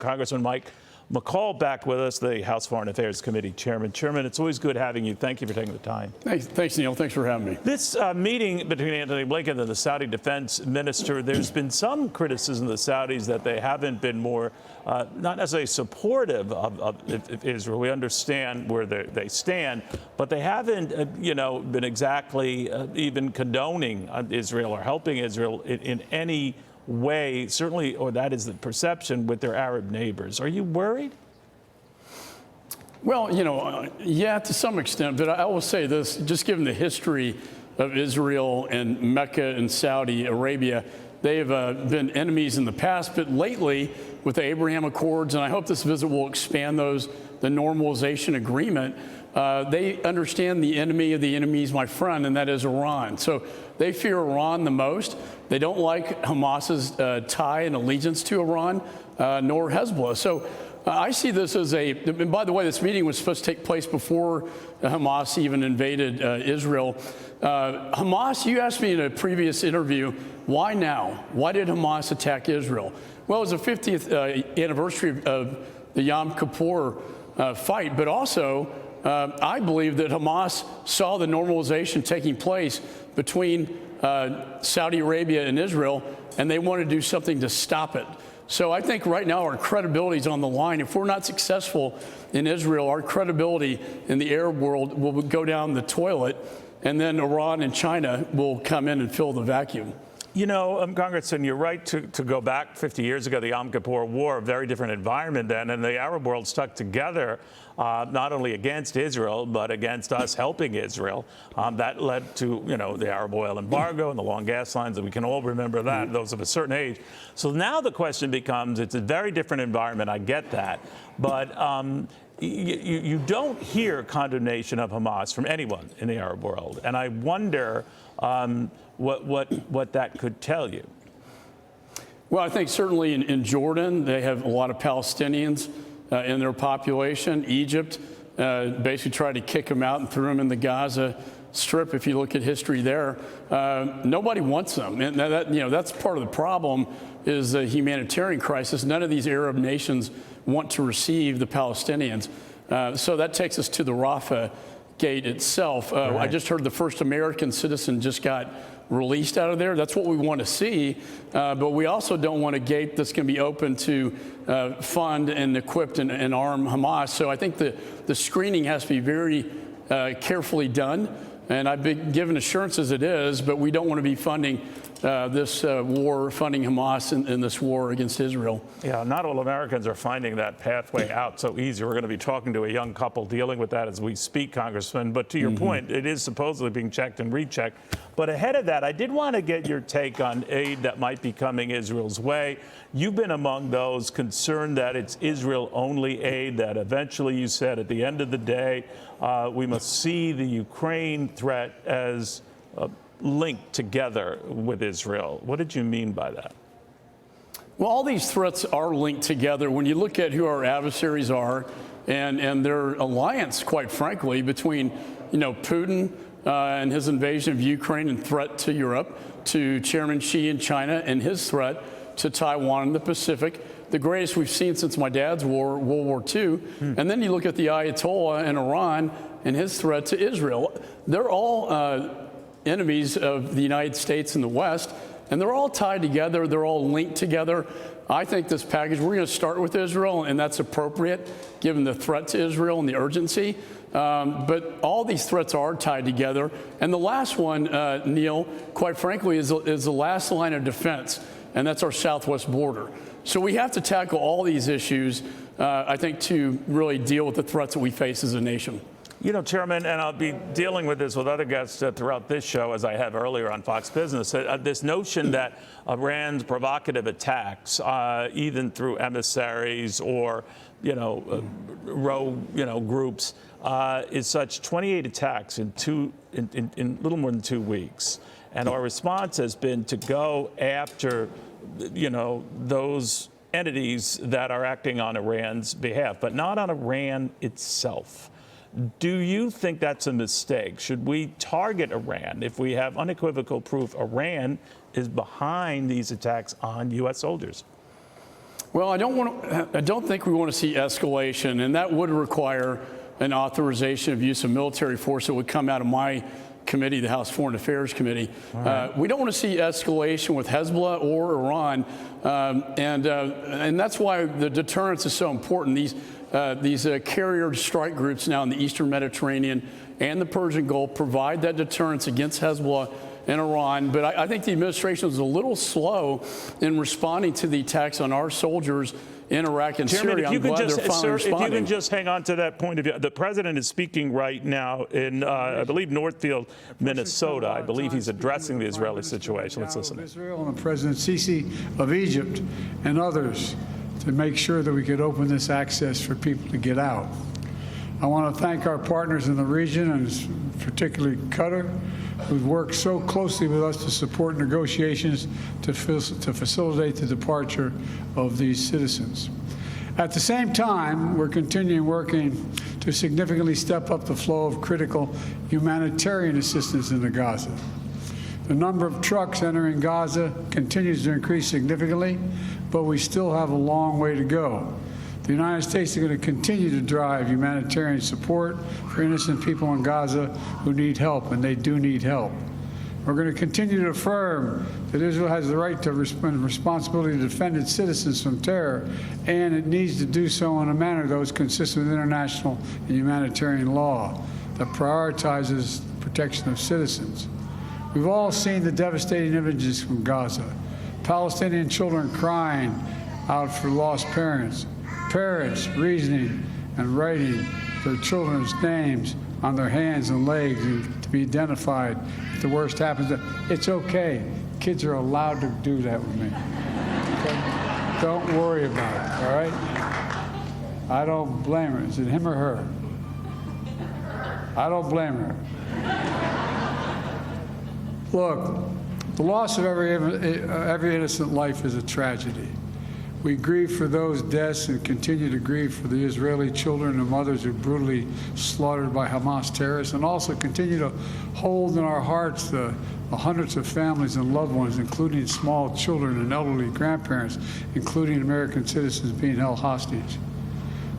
Congressman Mike McCaul back with us, the House Foreign Affairs Committee Chairman. Chairman, it's always good having you. Thank you for taking the time. Thanks, Neil. Thanks for having me. This meeting between Antony Blinken and the Saudi defense minister, there's been some criticism of the Saudis that they haven't been more, not necessarily supportive of Israel. We understand where they stand, but they haven't, been exactly even condoning Israel or helping Israel in any way, certainly, or that is the perception with their Arab neighbors. Are you worried? Well, yeah, to some extent, but I will say this, just given the history of Israel and Mecca and Saudi Arabia, they've been enemies in the past, but lately with the Abraham Accords, and I hope this visit will expand those, the normalization agreement, they understand the enemy of the enemy is my friend, and that is Iran. So they fear Iran the most. They don't like Hamas's tie and allegiance to Iran, nor Hezbollah. So I see this as and by the way, this meeting was supposed to take place before Hamas even invaded Israel. Hamas, you asked me in a previous interview, why now? Why did Hamas attack Israel? Well, it was the 50th anniversary of the Yom Kippur fight, but also I believe that Hamas saw the normalization taking place between Saudi Arabia and Israel, and they want to do something to stop it. So I think right now our credibility is on the line. If we're not successful in Israel, our credibility in the Arab world will go down the toilet, and then Iran and China will come in and fill the vacuum. Congressman, you're right to go back 50 years ago, the Yom Kippur War, a very different environment then, and the Arab world stuck together, not only against Israel, but against us helping Israel. That led to, the Arab oil embargo and the long gas lines, and we can all remember that, those of a certain age. So now the question becomes, it's a very different environment, I get that, but you don't hear condemnation of Hamas from anyone in the Arab world, and I wonder what that could tell you. Well, I think certainly in Jordan, they have a lot of Palestinians in their population. Egypt basically tried to kick them out and threw them in the Gaza Strip. If you look at history there, nobody wants them. And that's part of the problem is the humanitarian crisis. None of these Arab nations want to receive the Palestinians. So that takes us to the Rafah gate itself. Right. I just heard the first American citizen just got released out of there. That's what we want to see, but we also don't want a gate that's going to be open to fund and equip and arm Hamas. So I think the screening has to be very carefully done, and I've been given assurances it is, but we don't want to be funding this war, funding Hamas in this war against Israel. Yeah, not all Americans are finding that pathway out so easy. We're going to be talking to a young couple dealing with that as we speak, Congressman. But to your point, it is supposedly being checked and rechecked. But ahead of that, I did want to get your take on aid that might be coming Israel's way. You've been among those concerned that it's Israel-only aid, that eventually you said at the end of the day, we must see the Ukraine threat as linked together with Israel. What did you mean by that? Well, all these threats are linked together. When you look at who our adversaries are and their alliance, quite frankly, between Putin and his invasion of Ukraine and threat to Europe, to Chairman Xi in China and his threat to Taiwan and the Pacific, the greatest we've seen since my dad's war, World War II. And then you look at the Ayatollah in Iran and his threat to Israel. They're all enemies of the United States and the West, and they're all tied together. They're all linked together. I think this package, we're going to start with Israel, and that's appropriate given the threat to Israel and the urgency. But all these threats are tied together. And the last one, Neil, quite frankly, is the last line of defense, and that's our southwest border. So we have to tackle all these issues, I think, to really deal with the threats that we face as a nation. Chairman, and I'll be dealing with this with other guests throughout this show, as I have earlier on Fox Business, this notion that Iran's provocative attacks, even through emissaries or, rogue, groups, is such 28 attacks in little more than 2 weeks. And our response has been to go after, those entities that are acting on Iran's behalf, but not on Iran itself. Do you think that's a mistake? Should we target Iran if we have unequivocal proof Iran is behind these attacks on U.S. soldiers? Well, I don't think we want to see escalation, and that would require an authorization of use of military force that would come out of my committee, the House Foreign Affairs Committee. Right. We don't want to see escalation with Hezbollah or Iran, and that's why the deterrence is so important. These carrier strike groups now in the Eastern Mediterranean and the Persian Gulf provide that deterrence against Hezbollah and Iran. But I think the administration was a little slow in responding to the attacks on our soldiers in Iraq and Syria. I'm glad they're finally responding. If you can just hang on to that point of view. The president is speaking right now in, I believe, Northfield, Minnesota. I believe he's addressing the Israeli situation. Let's listen. Israel and President Sisi of Egypt and others to make sure that we could open this access for people to get out. I want to thank our partners in the region, and particularly Qatar, who've worked so closely with us to support negotiations to facilitate the departure of these citizens. At the same time, we're continuing working to significantly step up the flow of critical humanitarian assistance into Gaza. The number of trucks entering Gaza continues to increase significantly, but we still have a long way to go. The United States is going to continue to drive humanitarian support for innocent people in Gaza who need help, and they do need help. We're going to continue to affirm that Israel has the right to and responsibility to defend its citizens from terror, and it needs to do so in a manner that is consistent with international and humanitarian law that prioritizes the protection of citizens. We've all seen the devastating images from Gaza. Palestinian children crying out for lost parents. Parents reasoning and writing their children's names on their hands and legs to be identified if the worst happens. It's okay. Kids are allowed to do that with me. Okay? Don't worry about it, all right? I don't blame her. Is it him or her? I don't blame her. Look, the loss of every innocent life is a tragedy. We grieve for those deaths and continue to grieve for the Israeli children and mothers who were brutally slaughtered by Hamas terrorists, and also continue to hold in our hearts the hundreds of families and loved ones, including small children and elderly grandparents, including American citizens being held hostage.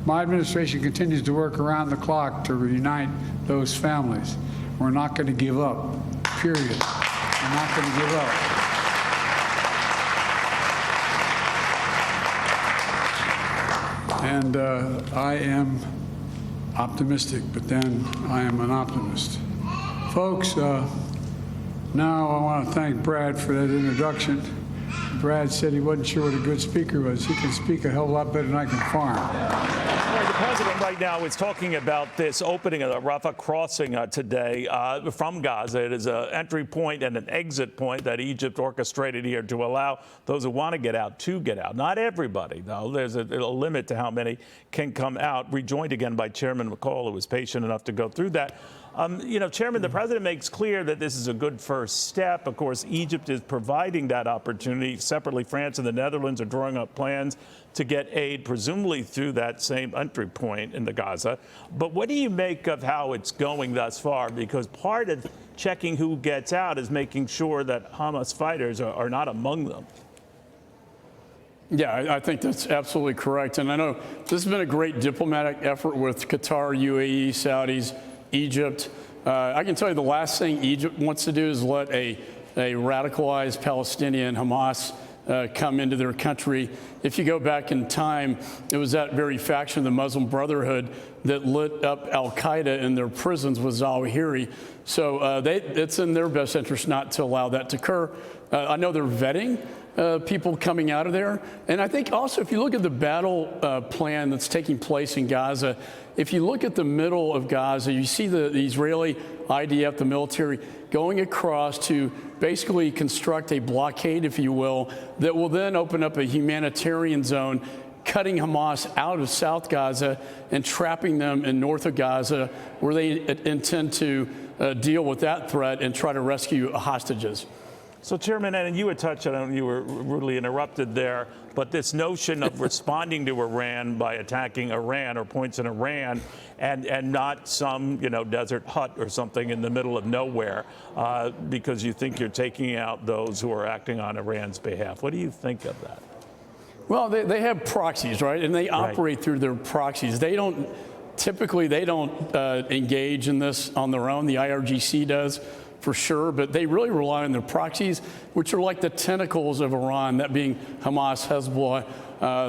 My administration continues to work around the clock to reunite those families. We're not going to give up, period. We're not going to give up. And I am optimistic, but then I am an optimist. Folks, now I want to thank Brad for that introduction. Brad said he wasn't sure what a good speaker was. He can speak a hell of a lot better than I can farm. Well, the president right now is talking about this opening of the Rafah crossing today from Gaza. It is an entry point and an exit point that Egypt orchestrated here to allow those who want to get out to get out. Not everybody, though. There's a limit to how many can come out. Rejoined again by Chairman McCaul, who was patient enough to go through that. You know, Chairman, the president makes clear that this is a good first step. Of course, Egypt is providing that opportunity. Separately, France and the Netherlands are drawing up plans to get aid, presumably through that same entry point in the Gaza. But what do you make of how it's going thus far? Because part of checking who gets out is making sure that Hamas fighters are not among them. Yeah, I think that's absolutely correct. And I know this has been a great diplomatic effort with Qatar, UAE, Saudis, Egypt. I can tell you the last thing Egypt wants to do is let a radicalized Palestinian Hamas come into their country. If you go back in time, it was that very faction of the Muslim Brotherhood that lit up al-Qaeda in their prisons with Zawahiri. So it's in their best interest not to allow that to occur. I know they're vetting people coming out of there. And I think also if you look at the battle plan that's taking place in Gaza, if you look at the middle of Gaza, you see the Israeli IDF, the military, going across to basically construct a blockade, if you will, that will then open up a humanitarian zone, cutting Hamas out of South Gaza and trapping them in north of Gaza, where they intend to deal with that threat and try to rescue hostages. So, Chairman, and you had touched on it, you were rudely interrupted there, but this notion of responding to Iran by attacking Iran or points in Iran and not some, desert hut or something in the middle of nowhere because you think you're taking out those who are acting on Iran's behalf. What do you think of that? Well, they have proxies, right? And they operate through their proxies. Typically, they don't engage in this on their own. The IRGC does, for sure, but they really rely on their proxies, which are like the tentacles of Iran, that being Hamas, Hezbollah,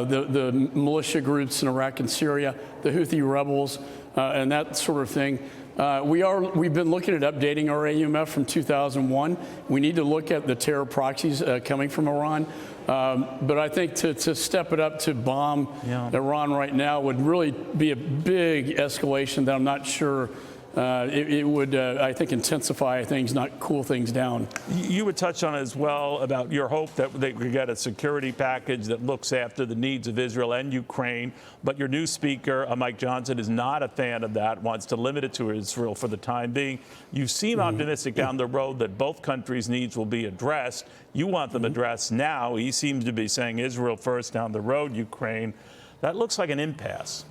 the militia groups in Iraq and Syria, the Houthi rebels, and that sort of thing. We've been looking at updating our AUMF from 2001. We need to look at the terror proxies coming from Iran. But I think to step it up to bomb Iran right now would really be a big escalation that I'm not sure it would, I think, intensify things, not cool things down. You would touch on as well about your hope that they could get a security package that looks after the needs of Israel and Ukraine. But your new speaker, Mike Johnson, is not a fan of that, wants to limit it to Israel for the time being. You seem optimistic down the road that both countries' needs will be addressed. You want them addressed now. He seems to be saying Israel first, down the road, Ukraine. That looks like an impasse.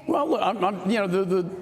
Well, look,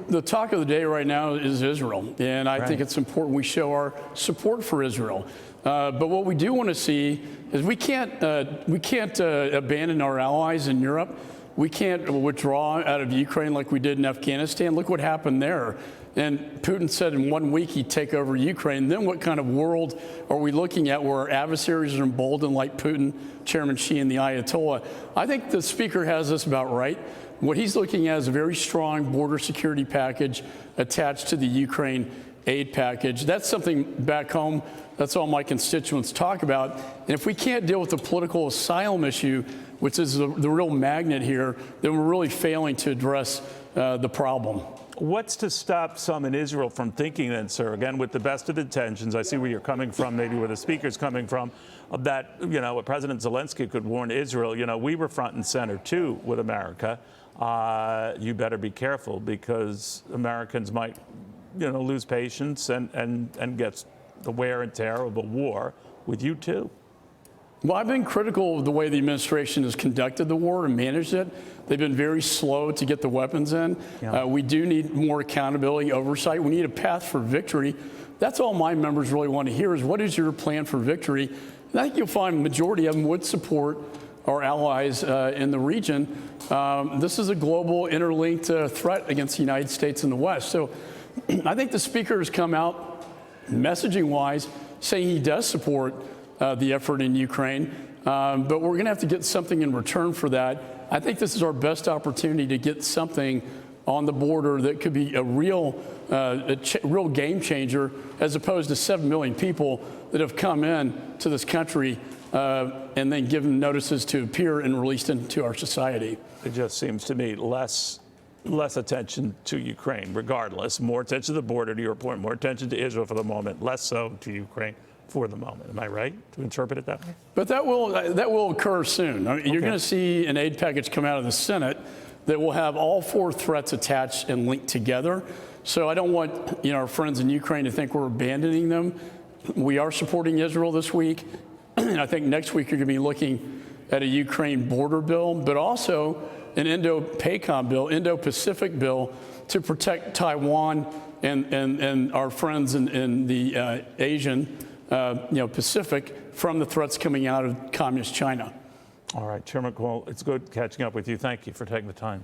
the talk of the day right now is Israel, and I think it's important we show our support for Israel. But what we do want to see is we can't abandon our allies in Europe. We can't withdraw out of Ukraine like we did in Afghanistan. Look what happened there. And Putin said in 1 week he'd take over Ukraine. Then what kind of world are we looking at where our adversaries are emboldened like Putin, Chairman Xi, and the Ayatollah? I think the speaker has this about right. What he's looking at is a very strong border security package attached to the Ukraine aid package. That's something back home, that's all my constituents talk about. And if we can't deal with the political asylum issue, which is the real magnet here, then we're really failing to address the problem. What's to stop some in Israel from thinking then, sir, again, with the best of intentions, I see where you're coming from, maybe where the speaker's coming from, that, President Zelensky could warn Israel, we were front and center too with America. You better be careful because Americans might, lose patience and get the wear and tear of a war with you too. Well, I've been critical of the way the administration has conducted the war and managed it. They've been very slow to get the weapons in. We do need more accountability, oversight. We need a path for victory. That's all my members really want to hear is what is your plan for victory? And I think you'll find the majority of them would support our allies in the region. This is a global interlinked threat against the United States and the West. So I think the speaker has come out messaging-wise saying he does support the effort in Ukraine, but we're going to have to get something in return for that. I think this is our best opportunity to get something on the border that could be a real game changer, as opposed to 7 million people that have come in to this country and then given notices to appear and released into our society. It just seems to me less attention to Ukraine, regardless. More attention to the border, to your point. More attention to Israel for the moment. Less so to Ukraine for the moment. Am I right to interpret it that way? But that will occur soon. I mean, you're going to see an aid package come out of the Senate that will have all 4 threats attached and linked together. So I don't want our friends in Ukraine to think we're abandoning them. We are supporting Israel this week. And I think next week you're going to be looking at a Ukraine border bill, but also an Indo-PACOM bill, Indo-Pacific bill, to protect Taiwan and our friends in the Asian Pacific from the threats coming out of communist China. All right, Chairman McCaul, it's good catching up with you. Thank you for taking the time.